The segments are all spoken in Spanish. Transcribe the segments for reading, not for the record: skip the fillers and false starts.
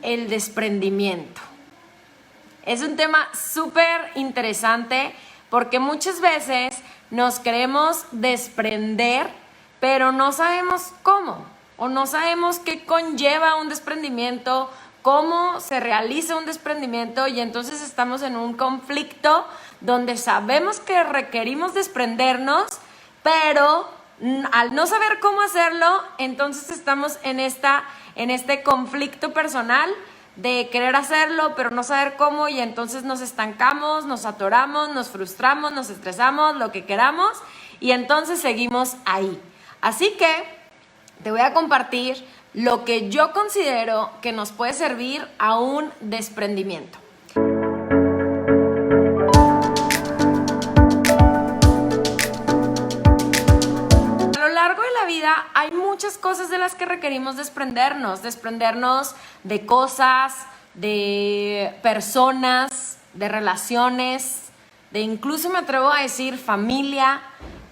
el desprendimiento. Es un tema súper interesante porque muchas veces nos queremos desprender, pero no sabemos cómo, o no sabemos qué conlleva un desprendimiento, cómo se realiza un desprendimiento, y entonces estamos en un conflicto donde sabemos que requerimos desprendernos, pero al no saber cómo hacerlo, entonces estamos en este conflicto personal de querer hacerlo, pero no saber cómo, y entonces nos estancamos, nos atoramos, nos frustramos, nos estresamos, lo que queramos, y entonces seguimos ahí. Así que te voy a compartir lo que yo considero que nos puede servir a un desprendimiento. A lo largo de la vida hay muchas cosas de las que requerimos desprendernos de cosas, de personas, de relaciones, de incluso me atrevo a decir familia,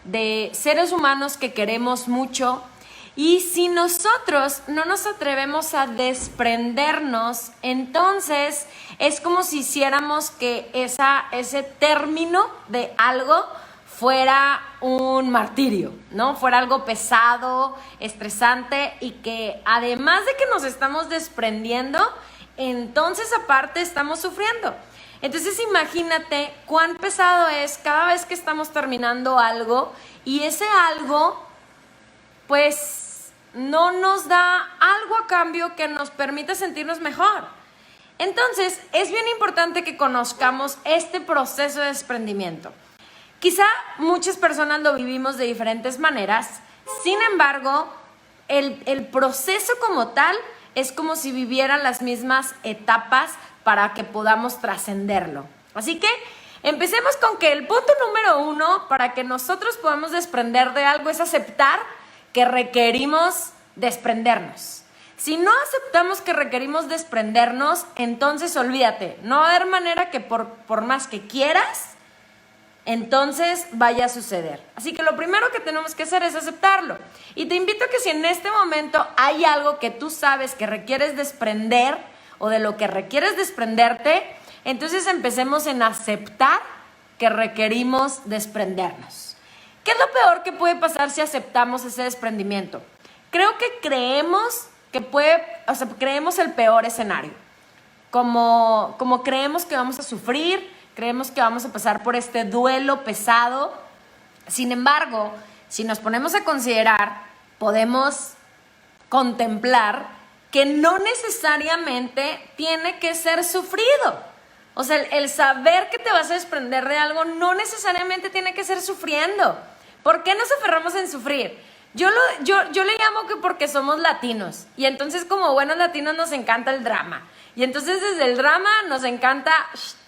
de seres humanos que queremos mucho. Y si nosotros no nos atrevemos a desprendernos, entonces es como si hiciéramos que ese término de algo fuera un martirio, ¿no? Fuera algo pesado, estresante, y que además de que nos estamos desprendiendo, entonces aparte estamos sufriendo. Entonces imagínate cuán pesado es cada vez que estamos terminando algo y ese algo pues no nos da algo a cambio que nos permita sentirnos mejor. Entonces es bien importante que conozcamos este proceso de desprendimiento. Quizá muchas personas lo vivimos de diferentes maneras, sin embargo, el proceso como tal es como si vivieran las mismas etapas para que podamos trascenderlo. Así que empecemos con que el punto número 1 para que nosotros podamos desprender de algo es aceptar que requerimos desprendernos. Si no aceptamos que requerimos desprendernos, entonces olvídate, no va a haber manera que por más que quieras, entonces vaya a suceder. Así que lo primero que tenemos que hacer es aceptarlo. Y te invito a que si en este momento hay algo que tú sabes que requieres desprender o de lo que requieres desprenderte, entonces empecemos en aceptar que requerimos desprendernos. ¿Qué es lo peor que puede pasar si aceptamos ese desprendimiento? Creo que creemos el peor escenario. Como creemos que vamos a sufrir, creemos que vamos a pasar por este duelo pesado. Sin embargo, si nos ponemos a considerar, podemos contemplar que no necesariamente tiene que ser sufrido. O sea, el saber que te vas a desprender de algo no necesariamente tiene que ser sufriendo. ¿Por qué nos aferramos en sufrir? Yo le llamo que porque somos latinos, y entonces como buenos latinos nos encanta el drama. Y entonces desde el drama nos encanta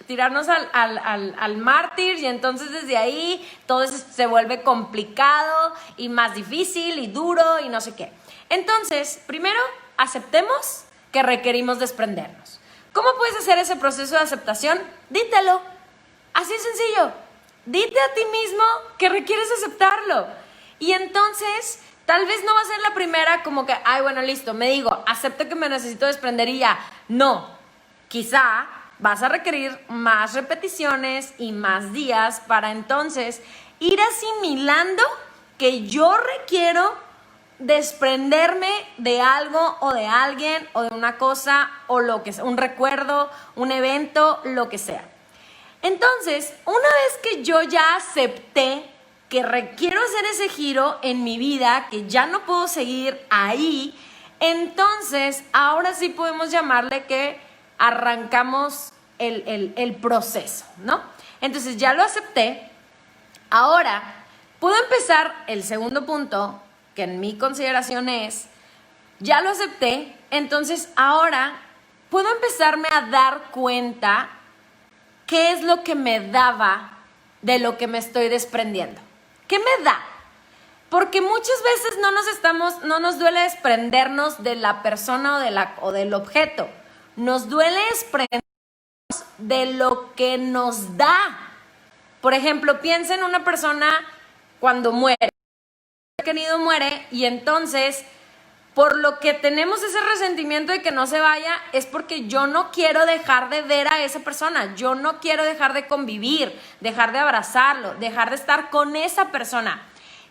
tirarnos al mártir, y entonces desde ahí todo se vuelve complicado y más difícil y duro y no sé qué. Entonces, primero, aceptemos que requerimos desprendernos. ¿Cómo puedes hacer ese proceso de aceptación? Dítelo. Así es sencillo. Dite a ti mismo que requieres aceptarlo. Y entonces, tal vez no va a ser la primera como que, ay, bueno, listo, me digo, acepto que me necesito desprender y ya. No, quizá vas a requerir más repeticiones y más días para entonces ir asimilando que yo requiero desprenderme de algo o de alguien o de una cosa o lo que sea, un recuerdo, un evento, lo que sea. Entonces, una vez que yo ya acepté que requiero hacer ese giro en mi vida, que ya no puedo seguir ahí, entonces ahora sí podemos llamarle que arrancamos el proceso, ¿no? Entonces ya lo acepté. Ahora puedo empezar el segundo punto, que en mi consideración es, ya lo acepté, entonces ahora puedo empezarme a dar cuenta qué es lo que me daba de lo que me estoy desprendiendo. ¿Qué me da? Porque muchas veces no nos duele desprendernos de la persona o del objeto. Nos duele desprendernos de lo que nos da. Por ejemplo, piensa en una persona cuando muere. Querido muere y entonces por lo que tenemos ese resentimiento de que no se vaya es porque yo no quiero dejar de ver a esa persona, yo no quiero dejar de convivir, dejar de abrazarlo, dejar de estar con esa persona.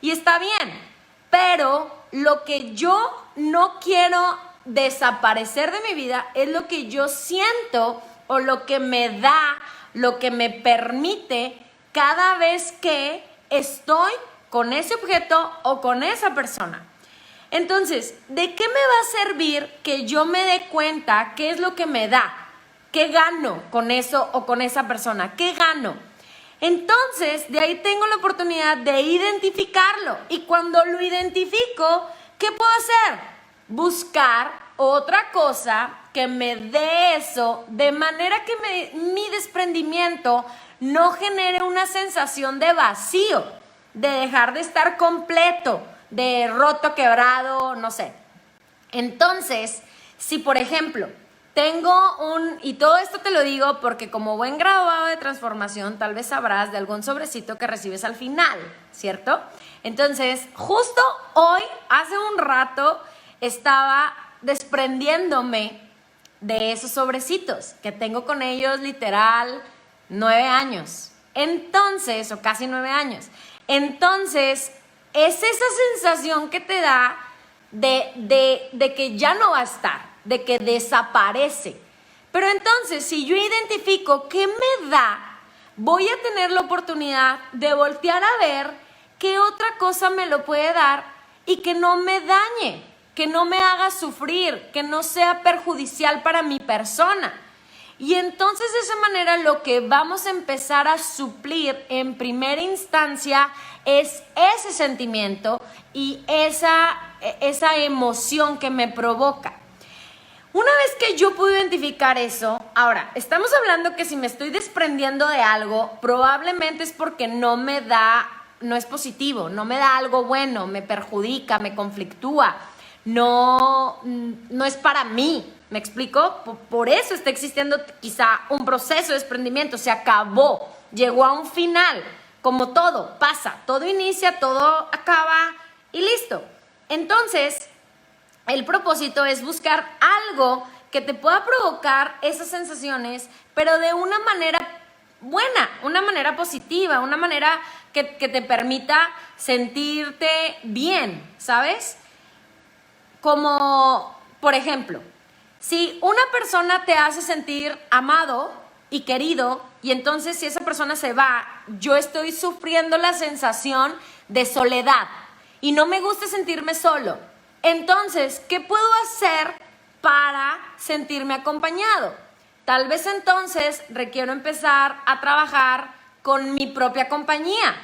Y está bien, pero lo que yo no quiero desaparecer de mi vida es lo que yo siento o lo que me da, lo que me permite cada vez que estoy con ese objeto o con esa persona. Entonces, ¿de qué me va a servir que yo me dé cuenta qué es lo que me da? ¿Qué gano con eso o con esa persona? ¿Qué gano? Entonces, de ahí tengo la oportunidad de identificarlo. Y cuando lo identifico, ¿qué puedo hacer? Buscar otra cosa que me dé eso, de manera que mi desprendimiento no genere una sensación de vacío, de dejar de estar completo, de roto, quebrado, no sé. Entonces, si por ejemplo, y todo esto te lo digo porque como buen graduado de transformación, tal vez sabrás de algún sobrecito que recibes al final, ¿cierto? Entonces, justo hoy, hace un rato, estaba desprendiéndome de esos sobrecitos, que tengo con ellos literal 9 años. Entonces, o casi 9 años. Entonces, es esa sensación que te da de que ya no va a estar, de que desaparece. Pero entonces, si yo identifico qué me da, voy a tener la oportunidad de voltear a ver qué otra cosa me lo puede dar y que no me dañe, que no me haga sufrir, que no sea perjudicial para mi persona. Y entonces de esa manera lo que vamos a empezar a suplir en primera instancia es ese sentimiento y esa emoción que me provoca. Una vez que yo puedo identificar eso, ahora, estamos hablando que si me estoy desprendiendo de algo, probablemente es porque no es positivo, no me da algo bueno, me perjudica, me conflictúa, no es para mí. ¿Me explico? Por eso está existiendo quizá un proceso de desprendimiento. Se acabó, llegó a un final. Como todo, pasa, todo inicia, todo acaba y listo. Entonces, el propósito es buscar algo que te pueda provocar esas sensaciones, pero de una manera buena, una manera positiva, una manera que te permita sentirte bien, ¿sabes? Como, por ejemplo, si una persona te hace sentir amado y querido, y entonces si esa persona se va, yo estoy sufriendo la sensación de soledad y no me gusta sentirme solo. Entonces, ¿qué puedo hacer para sentirme acompañado? Tal vez entonces requiero empezar a trabajar con mi propia compañía,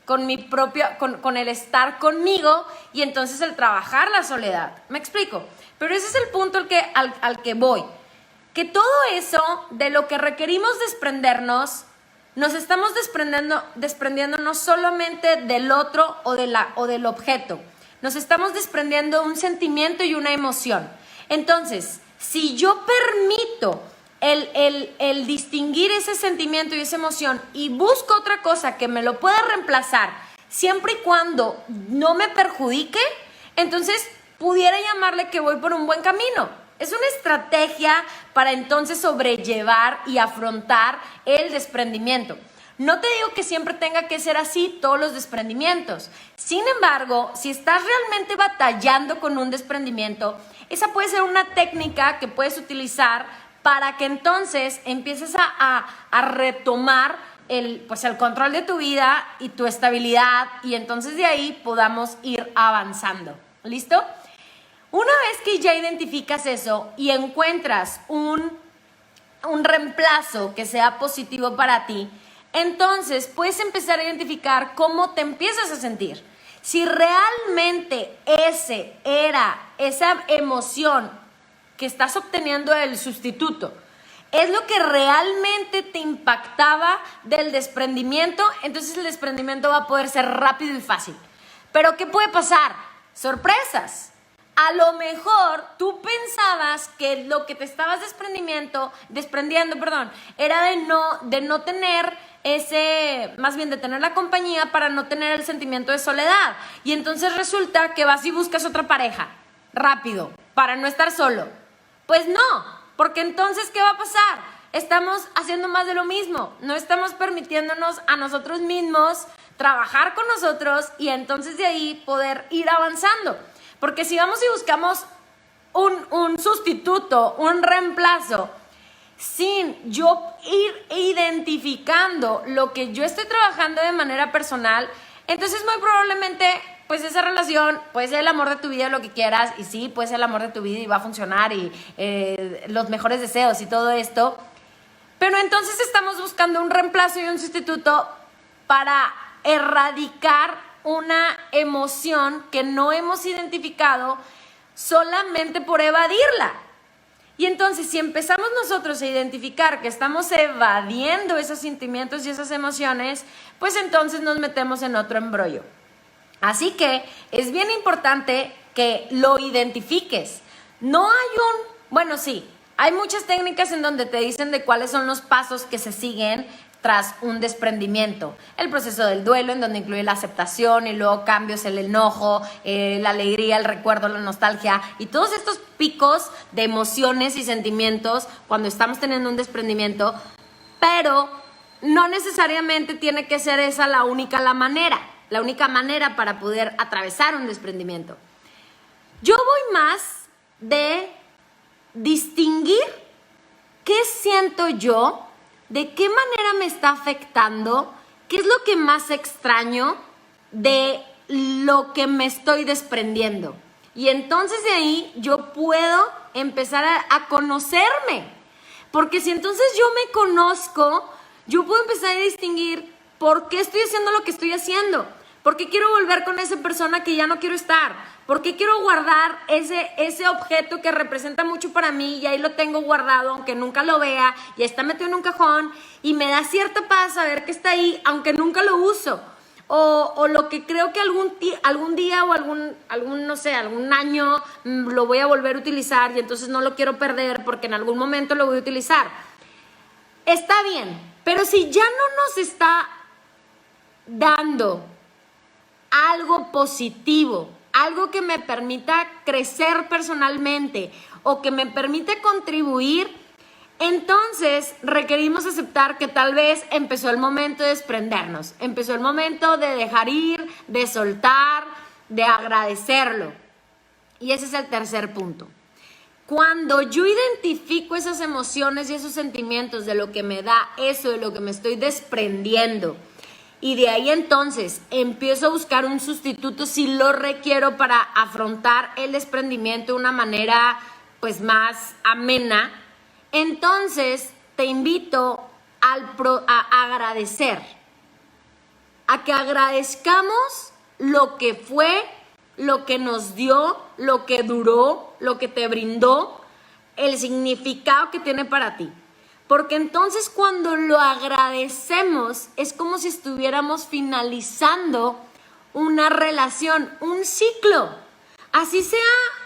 con el estar conmigo y entonces el trabajar la soledad. ¿Me explico? Pero ese es el punto al que voy. Que todo eso de lo que requerimos desprendernos, nos estamos desprendiendo no solamente del otro o del objeto. Nos estamos desprendiendo un sentimiento y una emoción. Entonces, si yo permito el distinguir ese sentimiento y esa emoción y busco otra cosa que me lo pueda reemplazar siempre y cuando no me perjudique, entonces pudiera llamarle que voy por un buen camino. Es una estrategia para entonces sobrellevar y afrontar el desprendimiento. No te digo que siempre tenga que ser así todos los desprendimientos. Sin embargo, si estás realmente batallando con un desprendimiento, esa puede ser una técnica que puedes utilizar para que entonces empieces a retomar el control de tu vida y tu estabilidad y entonces de ahí podamos ir avanzando. ¿Listo? Una vez que ya identificas eso y encuentras un reemplazo que sea positivo para ti, entonces puedes empezar a identificar cómo te empiezas a sentir. Si realmente esa emoción que estás obteniendo del sustituto es lo que realmente te impactaba del desprendimiento, entonces el desprendimiento va a poder ser rápido y fácil. Pero ¿qué puede pasar? Sorpresas. A lo mejor tú pensabas que lo que te estabas desprendiendo, era de no tener más bien de tener la compañía para no tener el sentimiento de soledad. Y entonces resulta que vas y buscas otra pareja. rápido para no estar solo. Pues no, porque entonces, ¿qué va a pasar? Estamos haciendo más de lo mismo, no estamos permitiéndonos a nosotros mismos trabajar con nosotros y entonces de ahí poder ir avanzando. Porque si vamos y buscamos un sustituto, un reemplazo, sin yo ir identificando lo que yo estoy trabajando de manera personal, entonces muy probablemente pues esa relación puede ser el amor de tu vida, lo que quieras, y sí, puede ser el amor de tu vida y va a funcionar y los mejores deseos y todo esto, pero entonces estamos buscando un reemplazo y un sustituto para erradicar una emoción que no hemos identificado solamente por evadirla. Y entonces, si empezamos nosotros a identificar que estamos evadiendo esos sentimientos y esas emociones, pues entonces nos metemos en otro embrollo. Así que es bien importante que lo identifiques. No hay bueno, sí, hay muchas técnicas en donde te dicen de cuáles son los pasos que se siguen tras un desprendimiento. El proceso del duelo, en donde incluye la aceptación y luego cambios, el enojo, la alegría, el recuerdo, la nostalgia y todos estos picos de emociones y sentimientos cuando estamos teniendo un desprendimiento, pero no necesariamente tiene que ser esa la única manera para poder atravesar un desprendimiento. Yo voy más de distinguir qué siento yo, de qué manera me está afectando, qué es lo que más extraño de lo que me estoy desprendiendo. Y entonces de ahí yo puedo empezar a conocerme. Porque si entonces yo me conozco, yo puedo empezar a distinguir por qué estoy haciendo lo que estoy haciendo. ¿Por qué quiero volver con esa persona que ya no quiero estar? ¿Por qué quiero guardar ese objeto que representa mucho para mí y ahí lo tengo guardado aunque nunca lo vea y está metido en un cajón y me da cierta paz saber que está ahí aunque nunca lo uso? O lo que creo que algún día o algún año lo voy a volver a utilizar y entonces no lo quiero perder porque en algún momento lo voy a utilizar. Está bien, pero si ya no nos está dando algo positivo, algo que me permita crecer personalmente o que me permita contribuir, entonces requerimos aceptar que tal vez empezó el momento de desprendernos, empezó el momento de dejar ir, de soltar, de agradecerlo. Y ese es el tercer punto. Cuando yo identifico esas emociones y esos sentimientos de lo que me da eso, de lo que me estoy desprendiendo, y de ahí entonces empiezo a buscar un sustituto si lo requiero para afrontar el desprendimiento de una manera pues más amena, entonces te invito a agradecer, a que agradezcamos lo que fue, lo que nos dio, lo que duró, lo que te brindó, el significado que tiene para ti. Porque entonces cuando lo agradecemos es como si estuviéramos finalizando una relación, un ciclo. Así sea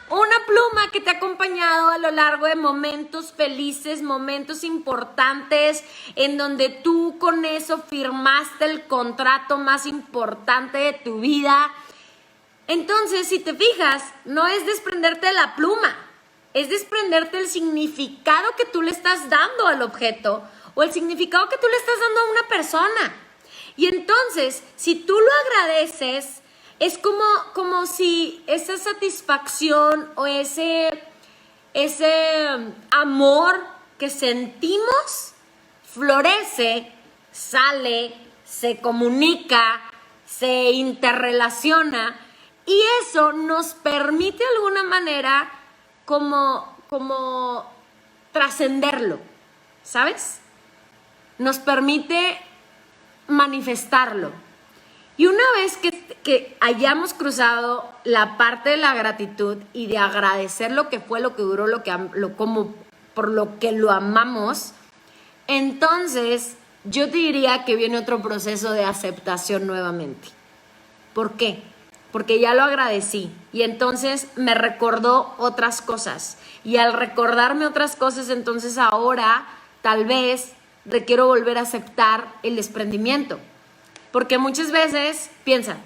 una pluma que te ha acompañado a lo largo de momentos felices, momentos importantes, en donde tú con eso firmaste el contrato más importante de tu vida. Entonces, si te fijas, no es desprenderte de la pluma, es desprenderte del significado que tú le estás dando al objeto o el significado que tú le estás dando a una persona. Y entonces, si tú lo agradeces, es como si esa satisfacción o ese amor que sentimos florece, sale, se comunica, se interrelaciona y eso nos permite de alguna manera como trascenderlo, ¿sabes? Nos permite manifestarlo. Y una vez que hayamos cruzado la parte de la gratitud y de agradecer lo que fue, lo que duró, por lo que lo amamos, entonces yo te diría que viene otro proceso de aceptación nuevamente. ¿Por qué? Porque ya lo agradecí y entonces me recordó otras cosas. Y al recordarme otras cosas, entonces ahora tal vez requiero volver a aceptar el desprendimiento. Porque muchas veces piensan,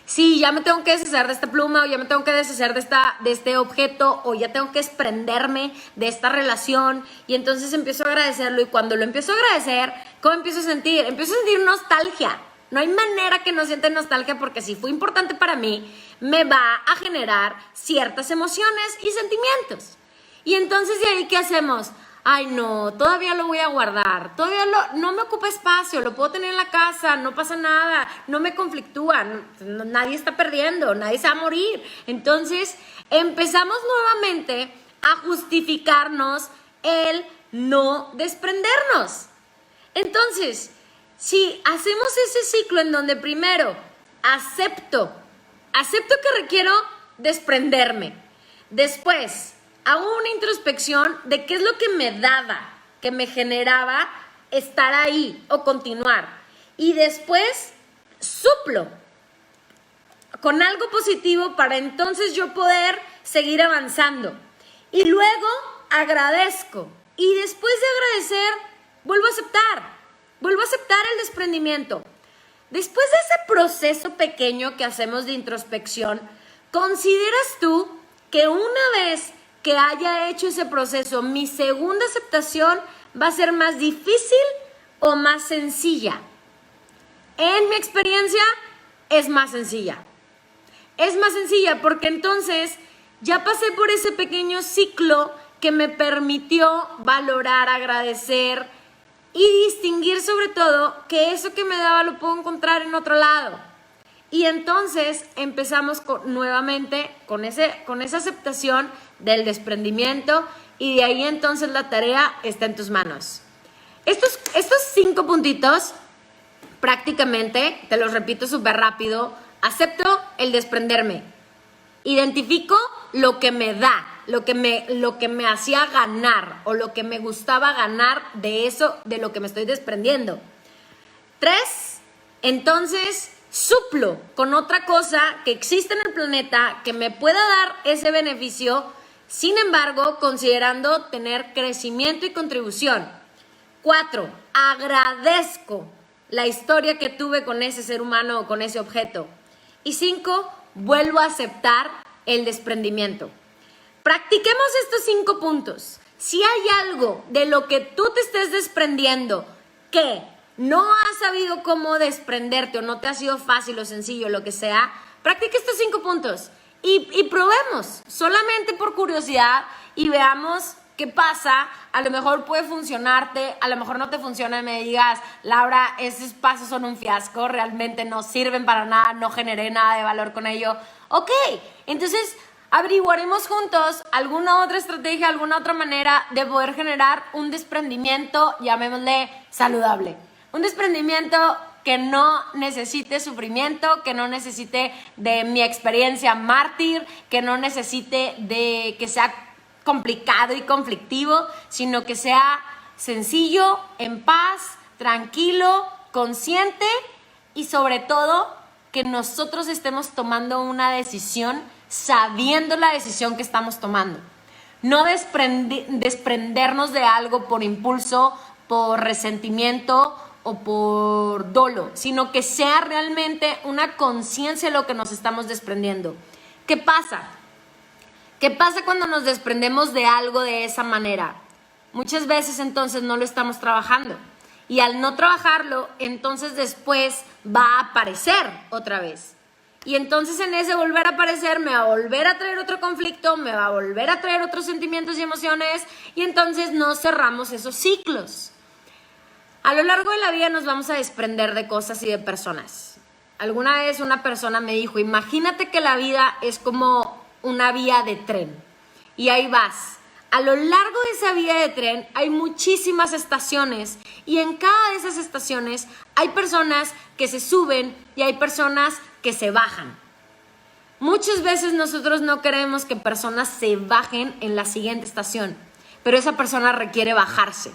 Sí, ya me tengo que deshacer de esta pluma, o ya me tengo que deshacer de este objeto, o ya tengo que desprenderme de esta relación, y entonces empiezo a agradecerlo, y cuando lo empiezo a agradecer, ¿cómo empiezo a sentir? Empiezo a sentir nostalgia. No hay manera que no sienta nostalgia, porque si fue importante para mí, me va a generar ciertas emociones y sentimientos. Y entonces de ahí, ¿qué hacemos? Ay, no, todavía lo voy a guardar, no me ocupa espacio, lo puedo tener en la casa, no pasa nada, no me conflictúa, nadie está perdiendo, nadie se va a morir. Entonces empezamos nuevamente a justificarnos el no desprendernos. Entonces, si hacemos ese ciclo en donde primero acepto que requiero desprenderme, después hago una introspección de qué es lo que me daba, que me generaba estar ahí o continuar. Y después suplo con algo positivo para entonces yo poder seguir avanzando. Y luego agradezco. Y después de agradecer, vuelvo a aceptar el desprendimiento. Después de ese proceso pequeño que hacemos de introspección, ¿consideras tú que una vez que haya hecho ese proceso, mi segunda aceptación va a ser más difícil o más sencilla? En mi experiencia es más sencilla. Es más sencilla porque entonces ya pasé por ese pequeño ciclo que me permitió valorar, agradecer y distinguir sobre todo que eso que me daba lo puedo encontrar en otro lado. Y entonces empezamos nuevamente con esa aceptación del desprendimiento, y de ahí entonces la tarea está en tus manos. Estos 5 puntitos, prácticamente, te los repito súper rápido. Acepto el desprenderme. Identifico lo que me da, lo que me hacía ganar o lo que me gustaba ganar de eso, de lo que me estoy desprendiendo. 3, entonces suplo con otra cosa que existe en el planeta que me pueda dar ese beneficio, sin embargo, considerando tener crecimiento y contribución. 4, agradezco la historia que tuve con ese ser humano o con ese objeto. Y 5, vuelvo a aceptar el desprendimiento. Practiquemos estos 5 puntos. Si hay algo de lo que tú te estés desprendiendo que no has sabido cómo desprenderte o no te ha sido fácil o sencillo, lo que sea, practica estos 5 puntos y probemos solamente por curiosidad y veamos qué pasa. A lo mejor puede funcionarte, a lo mejor no te funciona y me digas, Laura, esos pasos son un fiasco, realmente no sirven para nada, no generé nada de valor con ello. Ok, entonces averiguaremos juntos alguna otra estrategia, alguna otra manera de poder generar un desprendimiento, llamémosle saludable. Un desprendimiento que no necesite sufrimiento, que no necesite de mi experiencia mártir, que no necesite de que sea complicado y conflictivo, sino que sea sencillo, en paz, tranquilo, consciente y sobre todo que nosotros estemos tomando una decisión sabiendo la decisión que estamos tomando. No desprendernos de algo por impulso, por resentimiento o por dolo, sino que sea realmente una conciencia de lo que nos estamos desprendiendo. ¿Qué pasa? ¿Qué pasa cuando nos desprendemos de algo de esa manera? Muchas veces entonces no lo estamos trabajando. Y al no trabajarlo, entonces después va a aparecer otra vez. Y entonces en ese volver a aparecer me va a volver a traer otro conflicto, me va a volver a traer otros sentimientos y emociones, y entonces no cerramos esos ciclos. A lo largo de la vida nos vamos a desprender de cosas y de personas. Alguna vez una persona me dijo, imagínate que la vida es como una vía de tren y ahí vas. A lo largo de esa vía de tren hay muchísimas estaciones y en cada de esas estaciones hay personas que se suben y hay personas que se bajan. Muchas veces nosotros no queremos que personas se bajen en la siguiente estación, pero esa persona requiere bajarse.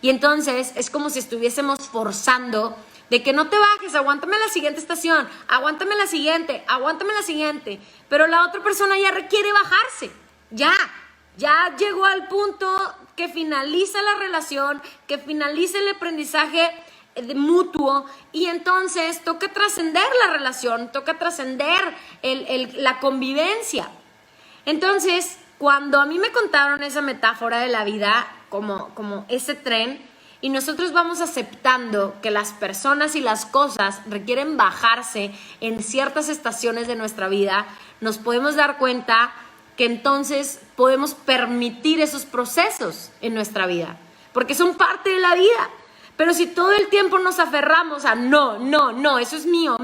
Y entonces es como si estuviésemos forzando de que no te bajes, aguántame la siguiente estación, aguántame la siguiente, pero la otra persona ya requiere bajarse, ya llegó al punto que finaliza la relación, que finaliza el aprendizaje mutuo, y entonces toca trascender la relación, toca trascender la convivencia. Entonces, cuando a mí me contaron esa metáfora de la vida como ese tren, y nosotros vamos aceptando que las personas y las cosas requieren bajarse en ciertas estaciones de nuestra vida, nos podemos dar cuenta que entonces podemos permitir esos procesos en nuestra vida, porque son parte de la vida. Pero si todo el tiempo nos aferramos a no, eso es mío,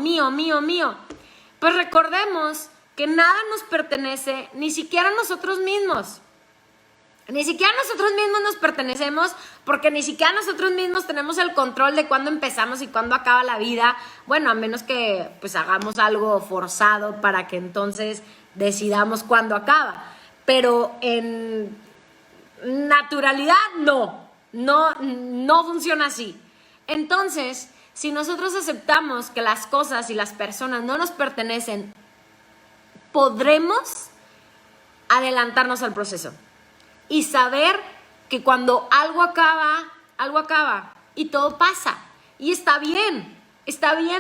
pues recordemos que nada nos pertenece, ni siquiera nosotros mismos. Ni siquiera nosotros mismos nos pertenecemos, porque ni siquiera nosotros mismos tenemos el control de cuándo empezamos y cuándo acaba la vida. Bueno, a menos que pues hagamos algo forzado para que entonces decidamos cuándo acaba. Pero en naturalidad no funciona así. Entonces, si nosotros aceptamos que las cosas y las personas no nos pertenecen, podremos adelantarnos al proceso y saber que cuando algo acaba y todo pasa. Y está bien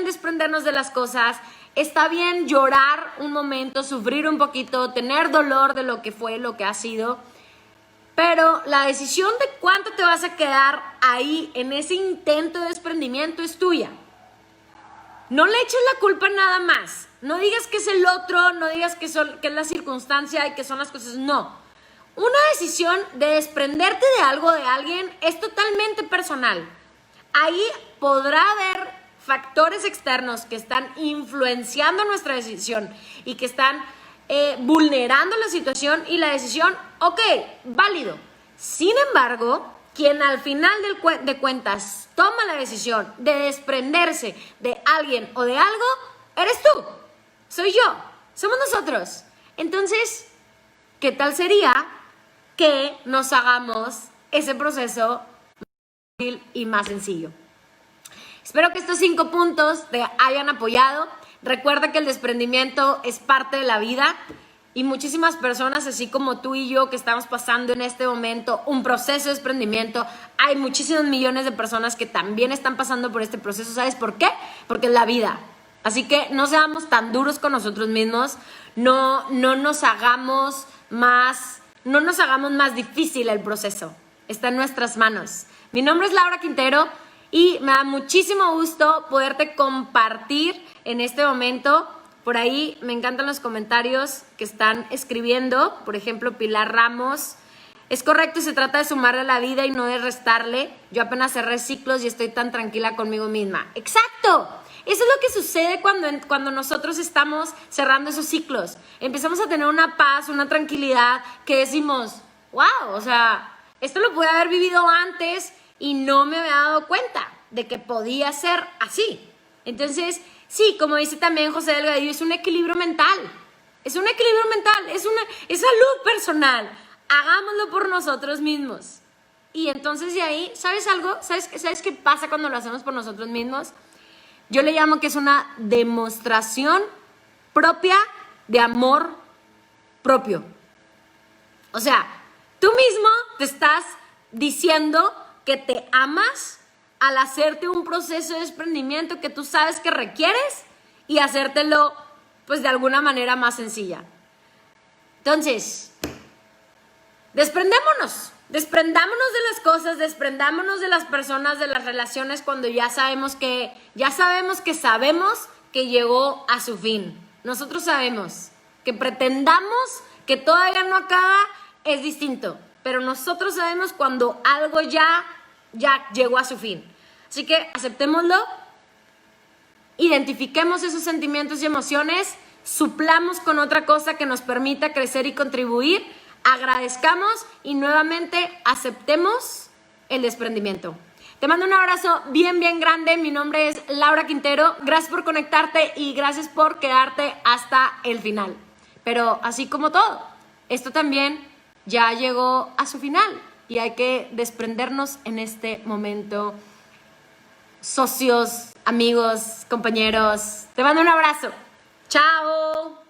desprendernos de las cosas, está bien llorar un momento, sufrir un poquito, tener dolor de lo que fue, lo que ha sido, pero la decisión de cuánto te vas a quedar ahí en ese intento de desprendimiento es tuya. No le eches la culpa a nada más. No digas que es el otro, no digas que es la circunstancia y que son las cosas, no. Una decisión de desprenderte de algo, de alguien, es totalmente personal. Ahí podrá haber factores externos que están influenciando nuestra decisión y que están vulnerando la situación y la decisión, ok, válido. Sin embargo, quien al final de cuentas toma la decisión de desprenderse de alguien o de algo, eres tú, soy yo, somos nosotros. Entonces, ¿qué tal sería que nos hagamos ese proceso más fácil y más sencillo? Espero que estos 5 puntos te hayan apoyado. Recuerda que el desprendimiento es parte de la vida y muchísimas personas, así como tú y yo, que estamos pasando en este momento un proceso de desprendimiento, hay muchísimos millones de personas que también están pasando por este proceso. ¿Sabes por qué? Porque es la vida. Así que no seamos tan duros con nosotros mismos, no nos hagamos más difícil el proceso. Está en nuestras manos. Mi nombre es Laura Quintero y me da muchísimo gusto poderte compartir en este momento. Por ahí me encantan los comentarios que están escribiendo. Por ejemplo, Pilar Ramos: es correcto, se trata de sumarle a la vida y no de restarle. Yo apenas cerré ciclos y estoy tan tranquila conmigo misma. ¡Exacto! Eso es lo que sucede cuando nosotros estamos cerrando esos ciclos. Empezamos a tener una paz, una tranquilidad que decimos, wow, o sea, esto lo pude haber vivido antes y no me había dado cuenta de que podía ser así. Entonces, sí, como dice también José Delgadillo, es un equilibrio mental. Es un equilibrio mental, es salud personal. Hagámoslo por nosotros mismos. Y entonces de ahí, ¿sabes algo? ¿Sabes qué pasa cuando lo hacemos por nosotros mismos? Yo le llamo que es una demostración propia de amor propio. O sea, tú mismo te estás diciendo que te amas al hacerte un proceso de desprendimiento que tú sabes que requieres y hacértelo, pues, de alguna manera más sencilla. Entonces, desprendámonos de las cosas, desprendámonos de las personas, de las relaciones, cuando ya sabemos que llegó a su fin. Nosotros sabemos que pretendamos que todavía no acaba, es distinto, pero nosotros sabemos cuando algo ya llegó a su fin. Así que aceptémoslo, identifiquemos esos sentimientos y emociones, suplamos con otra cosa que nos permita crecer y contribuir, agradezcamos y nuevamente aceptemos el desprendimiento. Te mando un abrazo bien grande. Mi nombre es Laura Quintero. Gracias por conectarte y gracias por quedarte hasta el final. Pero así como todo, esto también ya llegó a su final y hay que desprendernos en este momento. Socios, amigos, compañeros, te mando un abrazo. Chao.